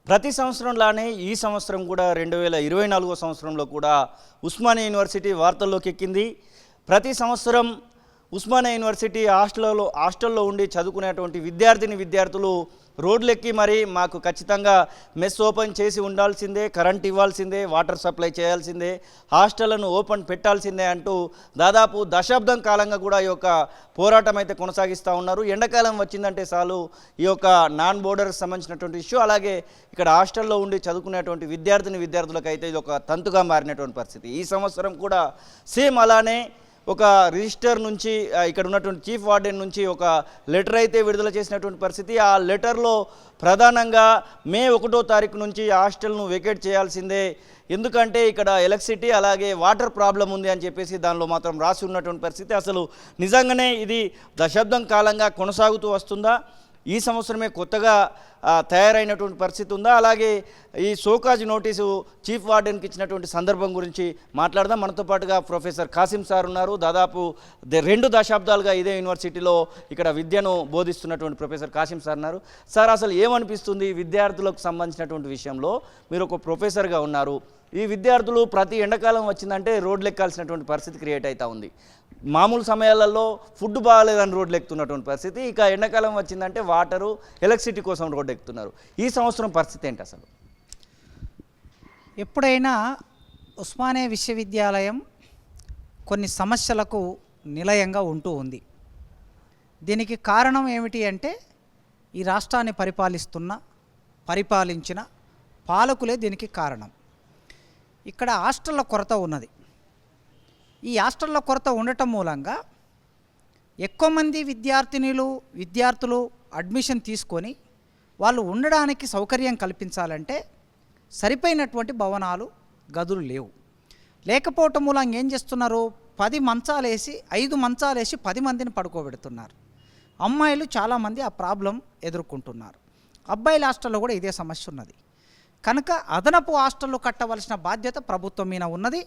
ప్రతి సంవత్సరంలానే ఈ సంవత్సరం కూడా 2024 సంవత్సరంలో కూడా ఉస్మానియా యూనివర్సిటీ వార్తల్లోకి ఎక్కింది. ప్రతి సంవత్సరం ఉస్మానియా యూనివర్సిటీ హాస్టల్లో ఉండి చదువుకునేటువంటి విద్యార్థులు రోడ్లెక్కి మరి మాకు ఖచ్చితంగా మెస్ ఓపెన్ చేసి ఉండాల్సిందే, కరెంట్ ఇవ్వాల్సిందే, వాటర్ సప్లై చేయాల్సిందే, హాస్టళ్లను ఓపెన్ పెట్టాల్సిందే అంటూ దాదాపు దశాబ్దం కాలంగా కూడా ఈ యొక్క పోరాటం అయితే కొనసాగిస్తూ ఉన్నారు. ఎండాకాలం వచ్చిందంటే చాలు ఈ యొక్క నాన్ బోర్డర్కి సంబంధించినటువంటి ఇష్యూ, అలాగే ఇక్కడ హాస్టల్లో ఉండి చదువుకునేటువంటి విద్యార్థులకైతే ఇది ఒక తంతుగా మారినటువంటి పరిస్థితి. ఈ సంవత్సరం కూడా సేమ్ అలానే ఒక రిజిస్టర్ నుంచి ఇక్కడ ఉన్నటువంటి చీఫ్ వార్డెన్ నుంచి ఒక లెటర్ అయితే విడుదల చేసినటువంటి పరిస్థితి. ఆ లెటర్లో ప్రధానంగా మే 1వ తారీఖు నుంచి హాస్టల్ను వెకేట్ చేయాల్సిందే, ఎందుకంటే ఇక్కడ ఎలక్ట్రిసిటీ అలాగే వాటర్ ప్రాబ్లం ఉంది అని చెప్పేసి దానిలో మాత్రం రాసి ఉన్నటువంటి పరిస్థితి. అసలు నిజంగానే ఇది దశాబ్దం కాలంగా కొనసాగుతూ వస్తుందా, ఈ సంవత్సరమే కొత్తగా తయారైనటువంటి పరిస్థితి ఉందా, అలాగే ఈ షోకాజ్ నోటీసు చీఫ్ వార్డెన్కి ఇచ్చినటువంటి సందర్భం గురించి మాట్లాడదాం. మనతో పాటుగా ప్రొఫెసర్ కాసిం సార్ ఉన్నారు. దాదాపు 2 దశాబ్దాలుగా ఇదే యూనివర్సిటీలో ఇక్కడ విద్యను బోధిస్తున్నటువంటి ప్రొఫెసర్ కాసిం సార్ ఉన్నారు. సార్, అసలు ఏమనిపిస్తుంది విద్యార్థులకు సంబంధించినటువంటి విషయంలో? మీరు ఒక ప్రొఫెసర్గా ఉన్నారు. ఈ విద్యార్థులు ప్రతి ఎండాకాలం వచ్చిందంటే రోడ్లు ఎక్కాల్సినటువంటి పరిస్థితి క్రియేట్ అవుతూ ఉంది. మామూలు సమయాలలో ఫుడ్ బాగాలేదని రోడ్లు ఎక్కుతున్నటువంటి పరిస్థితి, ఇక ఎండాకాలం వచ్చిందంటే వాటరు, ఎలక్ట్రిసిటీ కోసం రోడ్డు ఎక్కుతున్నారు. ఈ సంవత్సరం పరిస్థితి ఏంటి అసలు? ఎప్పుడైనా ఉస్మానియా విశ్వవిద్యాలయం కొన్ని సమస్యలకు నిలయంగా ఉంటూ ఉంది. దీనికి కారణం ఏమిటి అంటే ఈ రాష్ట్రాన్ని పరిపాలించిన పాలకులే దీనికి కారణం. ఇక్కడ హాస్టళ్ల కొరత ఉన్నది. ఈ హాస్టళ్ల కొరత ఉండటం మూలంగా ఎక్కువ మంది విద్యార్థులు అడ్మిషన్ తీసుకొని వాళ్ళు ఉండడానికి సౌకర్యం కల్పించాలంటే సరిపోయినటువంటి భవనాలు, గదులు లేకపోవటం మూలంగా ఏం చేస్తున్నారు, 5 మంచాలేసి 10 మందిని పడుకోబెడుతున్నారు. అమ్మాయిలు చాలామంది ఆ ప్రాబ్లం ఎదుర్కొంటున్నారు. అబ్బాయిల హాస్టల్లో కూడా ఇదే సమస్య ఉన్నది. కనుక అదనపు హాస్టళ్ళు కట్టవలసిన బాధ్యత ప్రభుత్వం మీద ఉన్నది.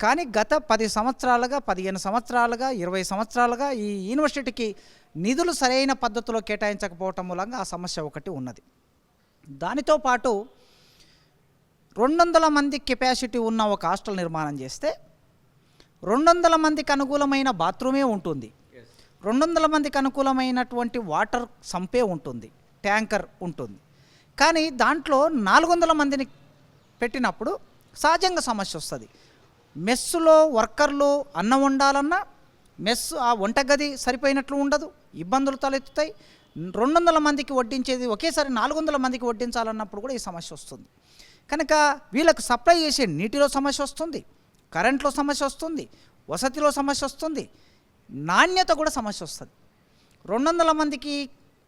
కానీ గత 10 సంవత్సరాలుగా, 15 సంవత్సరాలుగా, 20 సంవత్సరాలుగా ఈ యూనివర్సిటీకి నిధులు సరైన పద్ధతిలో కేటాయించకపోవటం మూలంగా ఆ సమస్య ఒకటి ఉన్నది. దానితో పాటు 200 మంది కెపాసిటీ ఉన్న ఒక హాస్టల్ నిర్మాణం చేస్తే 200 మందికి అనుకూలమైన బాత్రూమే ఉంటుంది, 200 మందికి అనుకూలమైనటువంటి వాటర్ సంపే ఉంటుంది, ట్యాంకర్ ఉంటుంది. కానీ దాంట్లో 400 మందిని పెట్టినప్పుడు సహజంగా సమస్య వస్తుంది. మెస్సులో వర్కర్లు అన్నం వండాలన్నా ఆ వంటగది సరిపోయినట్లు ఉండదు, ఇబ్బందులు తలెత్తుతాయి. 200 మందికి వడ్డించేది ఒకేసారి 400 మందికి వడ్డించాలన్నప్పుడు కూడా ఈ సమస్య వస్తుంది. కనుక వీళ్ళకు సప్లై చేసే నీటిలో సమస్య వస్తుంది, కరెంట్లో సమస్య వస్తుంది, వసతిలో సమస్య వస్తుంది, నాణ్యత కూడా సమస్య వస్తుంది. 200 మందికి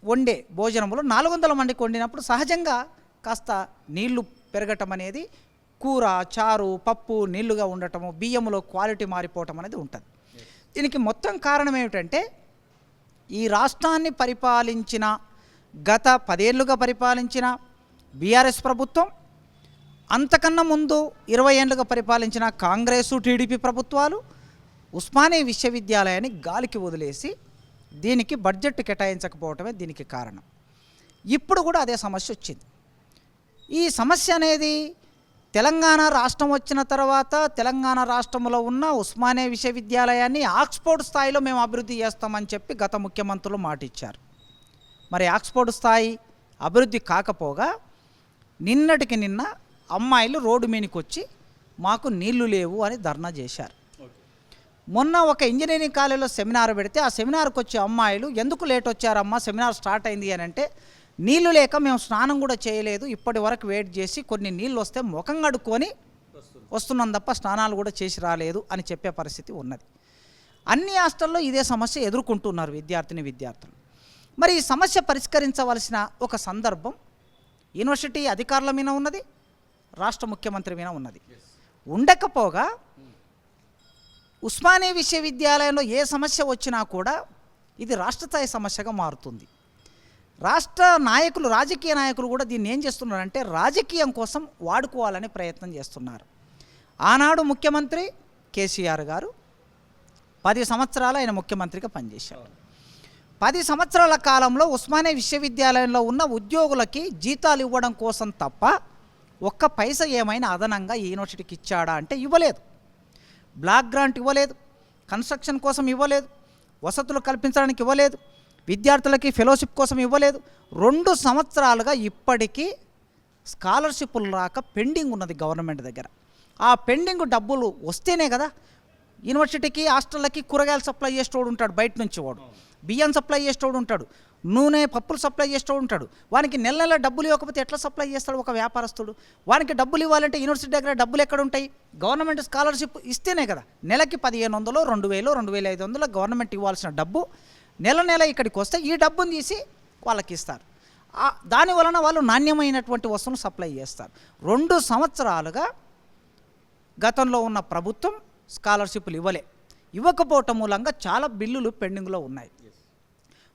వండే భోజనంలో 400 మందికి వండినప్పుడు సహజంగా కాస్త నీళ్లు పెరగటం అనేది, కూర, చారు, పప్పు నీళ్లుగా ఉండటము, బియ్యంలో క్వాలిటీ మారిపోవటం అనేది ఉంటుంది. దీనికి మొత్తం కారణం ఏమిటంటే ఈ రాష్ట్రాన్ని గత 10 ఏళ్ళుగా పరిపాలించిన బీఆర్ఎస్ ప్రభుత్వం, అంతకన్నా ముందు 20 ఏళ్ళుగా పరిపాలించిన కాంగ్రెసు, టీడీపీ ప్రభుత్వాలు ఉస్మానియా విశ్వవిద్యాలయాన్ని గాలికి వదిలేసి దీనికి బడ్జెట్ కేటాయించకపోవటమే దీనికి కారణం. ఇప్పుడు కూడా అదే సమస్య వచ్చింది. ఈ సమస్య అనేది తెలంగాణ రాష్ట్రం వచ్చిన తర్వాత తెలంగాణ రాష్ట్రంలో ఉన్న ఉస్మానియా విశ్వవిద్యాలయాన్ని ఆక్స్ఫోర్డ్ స్థాయిలో మేము అభివృద్ధి చేస్తామని చెప్పి గత ముఖ్యమంత్రులు మాట ఇచ్చారు. మరి ఆక్స్ఫోర్డ్ స్థాయి అభివృద్ధి కాకపోగా నిన్నటికి నిన్న అమ్మాయిలు రోడ్డు మీదకి వచ్చి మాకు నీళ్లు లేవు అని ధర్నా చేశారు. మొన్న ఒక ఇంజనీరింగ్ కాలేజీలో సెమినార్ పెడితే ఆ సెమినార్కి వచ్చే అమ్మాయిలు ఎందుకు లేట్ వచ్చారమ్మా, సెమినార్ స్టార్ట్ అయింది అని అంటే, నీళ్లు లేక మేము స్నానం కూడా చేయలేదు, ఇప్పటి వరకు వెయిట్ చేసి కొన్ని నీళ్ళు వస్తే ముఖం కడుక్కొని వస్తున్నాం తప్ప స్నానాలు కూడా చేసి రాలేదు అని చెప్పే పరిస్థితి ఉన్నది. అన్ని హాస్టల్లో ఇదే సమస్య ఎదుర్కొంటున్నారు విద్యార్థులు. మరి ఈ సమస్య పరిష్కరించవలసిన ఒక సందర్భం యూనివర్సిటీ అధికారుల మీద ఉన్నది, రాష్ట్ర ముఖ్యమంత్రి మీద ఉన్నది. ఉండకపోగా ఉస్మానియా విశ్వవిద్యాలయంలో ఏ సమస్య వచ్చినా కూడా ఇది రాష్ట్ర స్థాయి సమస్యగా మారుతుంది. రాజకీయ నాయకులు కూడా దీన్ని ఏం చేస్తున్నారంటే రాజకీయం కోసం వాడుకోవాలని ప్రయత్నం చేస్తున్నారు. ఆనాడు ముఖ్యమంత్రి కేసీఆర్ గారు 10 సంవత్సరాలు ఆయన ముఖ్యమంత్రిగా పనిచేశారు. 10 సంవత్సరాల కాలంలో ఉస్మానియా విశ్వవిద్యాలయంలో ఉన్న ఉద్యోగులకి జీతాలు ఇవ్వడం కోసం తప్ప ఒక్క పైసా ఏమైనా అదనంగా ఈ యూనివర్సిటీకి ఇచ్చాడా అంటే ఇవ్వలేదు. బ్లాక్ గ్రాంట్ ఇవ్వలేదు, కన్స్ట్రక్షన్ కోసం ఇవ్వలేదు, వసతులు కల్పించడానికి ఇవ్వలేదు, విద్యార్థులకి ఫెలోషిప్ కోసం ఇవ్వలేదు. 2 సంవత్సరాలుగా ఇప్పటికీ స్కాలర్షిప్లు రాక పెండింగ్ ఉన్నది గవర్నమెంట్ దగ్గర. ఆ పెండింగ్ డబ్బులు వస్తేనే కదా యూనివర్సిటీకి హాస్టళ్ళకి కూరగాయలు సప్లై చేసేవాడు ఉంటాడు, బయట నుంచి వాడు బియ్యం సప్లై చేసేవాడు ఉంటాడు, నూనె పప్పులు సప్లై చేసేవాడు ఉంటాడు. వానికి నెల నెల డబ్బులు ఇవ్వకపోతే ఎట్లా సప్లై చేస్తాడు ఒక వ్యాపారస్తుడు? వానికి డబ్బులు ఇవ్వాలంటే యూనివర్సిటీ దగ్గర డబ్బులు ఎక్కడ ఉంటాయి? గవర్నమెంట్ స్కాలర్షిప్ ఇస్తేనే కదా. నెలకి 1500, 2000, 2500 గవర్నమెంట్ ఇవ్వాల్సిన డబ్బు నెల నెల ఇక్కడికి వస్తే ఈ డబ్బును తీసి వాళ్ళకి ఇస్తారు. దాని వలన వాళ్ళు నాణ్యమైనటువంటి వస్తువులు సప్లై చేస్తారు. 2 సంవత్సరాలుగా గతంలో ఉన్న ప్రభుత్వం స్కాలర్షిప్లు ఇవ్వకపోవటం మూలంగా చాలా బిల్లులు పెండింగ్లో ఉన్నాయి.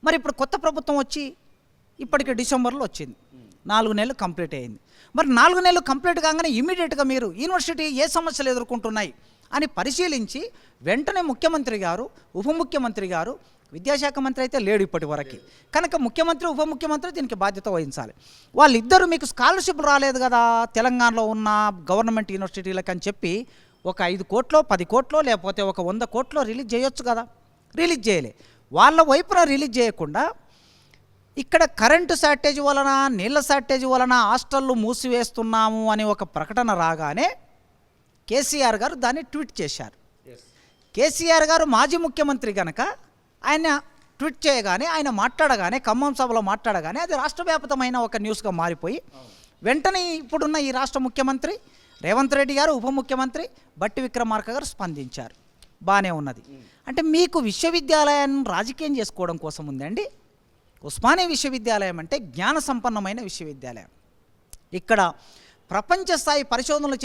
మరి ఇప్పుడు కొత్త ప్రభుత్వం వచ్చి ఇప్పటికి డిసెంబర్లో వచ్చింది, 4 నెలలు కంప్లీట్ అయింది. మరి 4 నెలలు కంప్లీట్ కాగానే ఇమీడియట్గా మీరు యూనివర్సిటీ ఏ సమస్యలు ఎదుర్కొంటున్నాయి అని పరిశీలించి వెంటనే ముఖ్యమంత్రి గారు, ఉప ముఖ్యమంత్రి గారు, విద్యాశాఖ మంత్రి అయితే లేడు ఇప్పటి వరకు కనుక ముఖ్యమంత్రి, ఉప ముఖ్యమంత్రి దీనికి బాధ్యత వహించాలి. వాళ్ళిద్దరూ మీకు స్కాలర్షిప్ రాలేదు కదా తెలంగాణలో ఉన్న గవర్నమెంట్ యూనివర్సిటీలకు అని చెప్పి ఒక 5 కోట్లో 10 కోట్లో లేకపోతే ఒక 100 కోట్లో రిలీజ్ చేయొచ్చు కదా. రిలీజ్ చేయలే. వాళ్ళ వైపున రిలీజ్ చేయకుండా ఇక్కడ కరెంటు షార్టేజ్ వలన, నీళ్ళ షార్టేజ్ వలన హాస్టళ్ళు మూసివేస్తున్నాము అని ఒక ప్రకటన రాగానే కేసీఆర్ గారు దాన్ని ట్వీట్ చేశారు. కేసీఆర్ గారు మాజీ ముఖ్యమంత్రి కనుక ఆయన ట్వీట్ చేయగానే, ఆయన మాట్లాడగానే, ఖమ్మం సభలో మాట్లాడగానే అది రాష్ట్రవ్యాప్తమైన ఒక న్యూస్గా మారిపోయి వెంటనే ఇప్పుడున్న ఈ రాష్ట్ర ముఖ్యమంత్రి రేవంత్ రెడ్డి గారు, ఉప ముఖ్యమంత్రి బట్టి విక్రమార్క గారు స్పందించారు. బాగానే ఉన్నది. అంటే మీకు విశ్వవిద్యాలయాన్ని రాజకీయం చేసుకోవడం కోసం ఉందండి. ఉస్మానియా విశ్వవిద్యాలయం అంటే జ్ఞాన సంపన్నమైన విశ్వవిద్యాలయం. ఇక్కడ ప్రపంచ స్థాయి పరిశోధనలు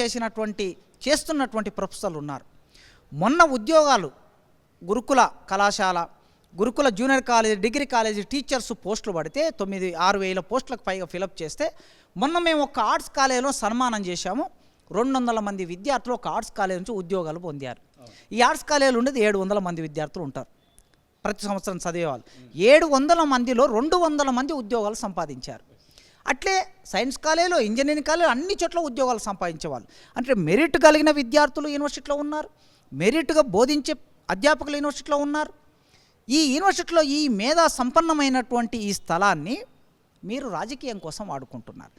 చేస్తున్నటువంటి ప్రొఫెసర్లు ఉన్నారు. మొన్న ఉద్యోగాలు గురుకుల కళాశాల, గురుకుల junior college, degree college teachers పోస్టులు పడితే 6,000 పోస్టులకు పైగా ఫిలప్ చేస్తే మొన్న మేము ఒక ఆర్ట్స్ కాలేజీలో సన్మానం చేశాము. 200 మంది విద్యార్థులు ఒక ఆర్ట్స్ కాలేజీ నుంచి ఉద్యోగాలు పొందారు. ఈ ఆర్ట్స్ కాలేజీలో ఉండేది 700 మంది విద్యార్థులు ఉంటారు ప్రతి సంవత్సరం చదివేవాళ్ళు. 700 మందిలో 200 మంది ఉద్యోగాలు సంపాదించారు. అట్లే సైన్స్ కాలేజీలో, ఇంజనీరింగ్ కాలేజీలో అన్ని చోట్ల ఉద్యోగాలు సంపాదించేవాళ్ళు. అంటే మెరిట్ కలిగిన విద్యార్థులు యూనివర్సిటీలో ఉన్నారు, మెరిట్గా బోధించే అధ్యాపకులు యూనివర్సిటీలో ఉన్నారు. ఈ యూనివర్సిటీలో ఈ మేధా సంపన్నమైనటువంటి ఈ స్థలాన్ని మీరు రాజకీయం కోసం వాడుకుంటున్నారు.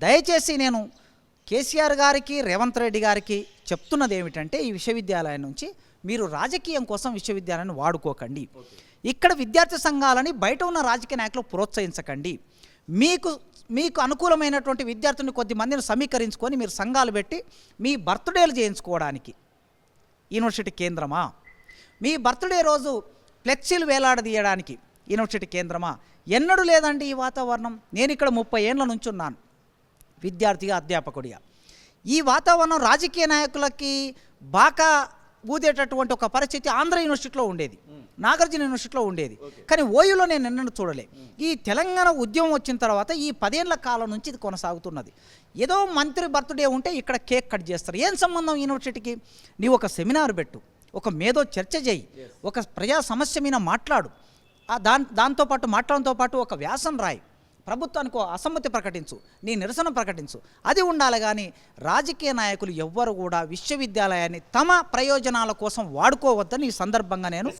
దయచేసి నేను కేసీఆర్ గారికి, రేవంత్ రెడ్డి గారికి చెప్తున్నది ఏమిటంటే ఈ విశ్వవిద్యాలయం నుంచి మీరు రాజకీయం కోసం విశ్వవిద్యాలయాన్ని వాడుకోకండి. ఇక్కడ విద్యార్థి సంఘాలని బయట ఉన్న రాజకీయ నాయకులు ప్రోత్సహించకండి. మీకు అనుకూలమైనటువంటి విద్యార్థులను కొద్దిమందిని సమీకరించుకొని మీరు సంఘాలు పెట్టి మీ బర్త్డేలు చేయించుకోవడానికి యూనివర్సిటీ కేంద్రమా? మీ బర్త్డే రోజు ఫ్లెక్సీలు వేలాడదీయడానికి యూనివర్సిటీ కేంద్రమా? ఎన్నడూ లేదండి ఈ వాతావరణం. నేను ఇక్కడ 30 ఏళ్ళ నుంచి ఉన్నాను విద్యార్థిగా, అధ్యాపకుడిగా. ఈ వాతావరణం రాజకీయ నాయకులకి బాగా ఊదేటటువంటి ఒక పరిస్థితి ఆంధ్ర యూనివర్సిటీలో ఉండేది, నాగార్జున యూనివర్సిటీలో ఉండేది. కానీ ఓయూలో నేను ఎన్నడూ చూడలే. ఈ తెలంగాణ ఉద్యమం వచ్చిన తర్వాత ఈ 10 ఏళ్ల కాలం నుంచి ఇది కొనసాగుతున్నది. ఏదో మంత్రి బర్త్డే ఉంటే ఇక్కడ కేక్ కట్ చేస్తారు. ఏం సంబంధం యూనివర్సిటీకి? నీవు ఒక సెమినార్ పెట్టు, ఒక మేధో చర్చ చేయి, ఒక ప్రజా సమస్య మీద మాట్లాడు, దాంతోపాటు మాట్లాడంతో పాటు ఒక వ్యాసం రాయి, ప్రభుత్వానికి అసమ్మతి ప్రకటించు, నీ నిరసన ప్రకటించు. అది ఉండాలి. కానీ రాజకీయ నాయకులు ఎవ్వరు కూడా విశ్వవిద్యాలయాన్ని తమ ప్రయోజనాల కోసం వాడుకోవద్దని ఈ సందర్భంగా నేను